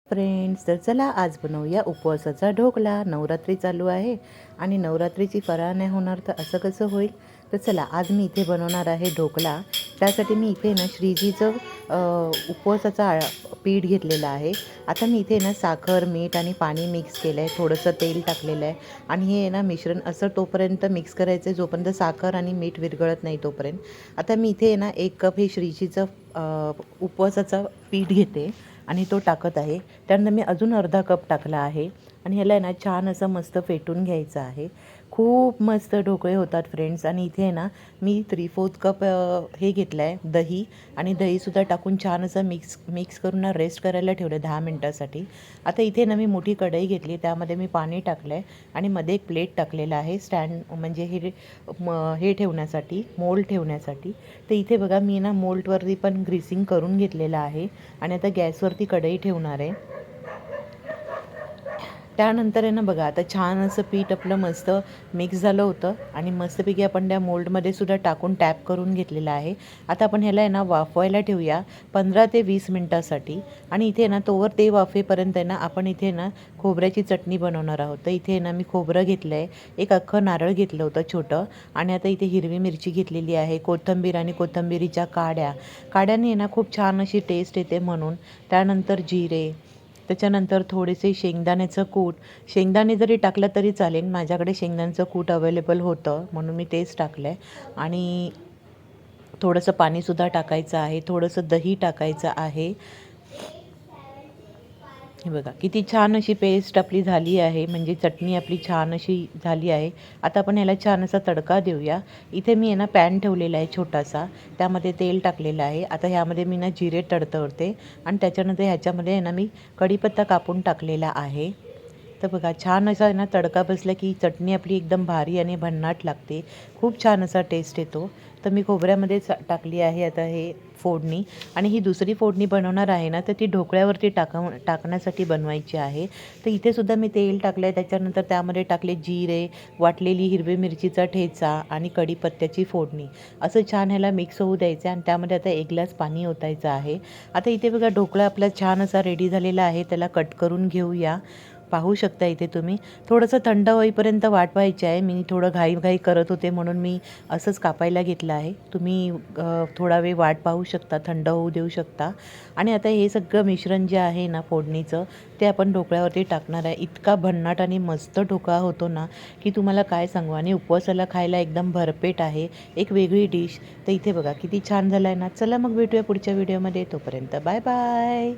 Friends, तर चला आज बनवूया उपवासाचा ढोकळा. नवरात्री चालू आहे आणि नवरात्रीची फराळ नाही होणार तर असं कसं होईल. तर चला आज मी इथे बनवणार आहे ढोकळा. त्यासाठी मी इथे ना श्रीजीचं उपवासाचा पीठ घेतलेलं आहे. आता मी इथे ना साखर, मीठ आणि पाणी मिक्स केलं आहे, थोडंसं तेल टाकलेलं आहे आणि हे ना मिश्रण असं तोपर्यंत मिक्स करायचं जोपर्यंत साखर आणि मीठ विरघळत नाही तोपर्यंत. आता मी इथे ना 1 कप हे श्रीजीचं उपवासाचा पीठ घेते आणि तो टाकत आहे. त्यानंतर मी अजून अर्धा कप टाकला आहे आणि ह्याला आहे ना छान असं मस्त फेटून घ्यायचं आहे. खूप मस्त ढोकळे होतात फ्रेंड्स. आणि इथे आहे ना मी 3/4 कप हे घेतलं आहे दही आणि दहीसुद्धा टाकून छान असं मिक्स करून ना रेस्ट करायला ठेवलं 10 मिनटासाठी. आता इथे ना मी मोठी कढई घेतली, त्यामध्ये मी पाणी टाकलं आहे आणि मध्ये एक प्लेट टाकलेला आहे स्टँड म्हणजे हे ठेवण्यासाठी, मोल्ड ठेवण्यासाठी. तर इथे बघा मी ना मोल्डवरती पण ग्रीसिंग करून घेतलेलं आहे आणि आता गॅसवरती कढई ठेवणार आहे. त्यानंतर आहे ना बघा आता छान असं पीठ आपलं मस्त मिक्स झालं होतं आणि मस्तपैकी आपण त्या मोल्डमध्ये सुद्धा टाकून टॅप करून घेतलेलं आहे. आता आपण ह्याला आहे ना वाफवायला ठेवूया 15 ते 20 मिनटासाठी. आणि इथे ना तोवर ते वाफेपर्यंत आहे ना आपण इथे ना खोबऱ्याची चटणी बनवणार आहोत. तर इथे ना मी खोबरं घेतलं आहे, एक अख्खं नारळ घेतलं होतं छोटं आणि आता इथे हिरवी मिरची घेतलेली आहे, कोथिंबीर आणि कोथिंबीरीच्या काड्याने ना खूप छान अशी टेस्ट येते म्हणून. त्यानंतर जिरे, त्याच्यानंतर थोडेसे शेंगदाण्याचं कूट. शेंगदाणे जरी टाकलं तरी चालेल, माझ्याकडे शेंगदाण्याचं कूट अवेलेबल होतं म्हणून मी तेच टाकलं आहे. आणि थोडंसं पाणीसुद्धा टाकायचं आहे, थोडंसं दही टाकायचं आहे. हे बघा किती छान अशी पेस्ट आपली झाली आहे, म्हणजे चटणी आपली छान अशी झाली आहे. आता आपण ह्याला छान असा तडका देऊया. इथे मी आहे ना पॅन ठेवलेला आहे छोटासा, त्यामध्ये तेल टाकलेलं आहे. आता ह्यामध्ये मी ना जिरे तडतडते आणि त्याच्यानंतर ह्याच्यामध्ये आहे ना मी कढीपत्ता कापून टाकलेला आहे. तर बघा छान असा आहे ना तडका बसला की चटणी आपली एकदम भारी आणि भन्नाट लागते, खूप छान असा टेस्ट येतो. तर मी खोबऱ्यामध्ये टाकली आहे आता हे फोडणी. आणि ही दुसरी फोडणी बनवणार आहे ना तर ती ढोकळ्यावरती टाकण्यासाठी बनवायची आहे. तर इथे सुद्धा मी तेल टाकलं आहे, त्याच्यानंतर त्यामध्ये टाकले जिरे, वाटलेली हिरवी मिरचीचा ठेचा आणि कढीपत्त्याची फोडणी. असं छान ह्याला मिक्स होऊ द्यायचं आणि त्यामध्ये आता 1 ग्लास पाणी ओतायचं आहे. आता इथे बघा ढोकळा आपला छान असा रेडी झालेला आहे, त्याला कट करून घेऊया. पाहू शकता इथे तुम्ही. थोडंसं थंड होईपर्यंत वाट पाहायची आहे. मी थोडं घाई करत होते म्हणून मी असंच कापायला घेतलं आहे. तुम्ही थोडा वेळ वाट पाहू शकता, थंड होऊ देऊ शकता. आणि आता हे सगळं मिश्रण जे आहे ना फोडणीचं, ते आपण ढोकळ्यावरती टाकणार आहे. इतका भन्नाट आणि मस्त ढोकळा होतो ना की तुम्हाला काय सांगू. आणि उपवासाला खायला एकदम भरपेट आहे, एक वेगळी डिश. तर इथे बघा किती छान झालं आहे ना. चला मग भेटूया पुढच्या व्हिडिओमध्ये. तोपर्यंत बाय बाय.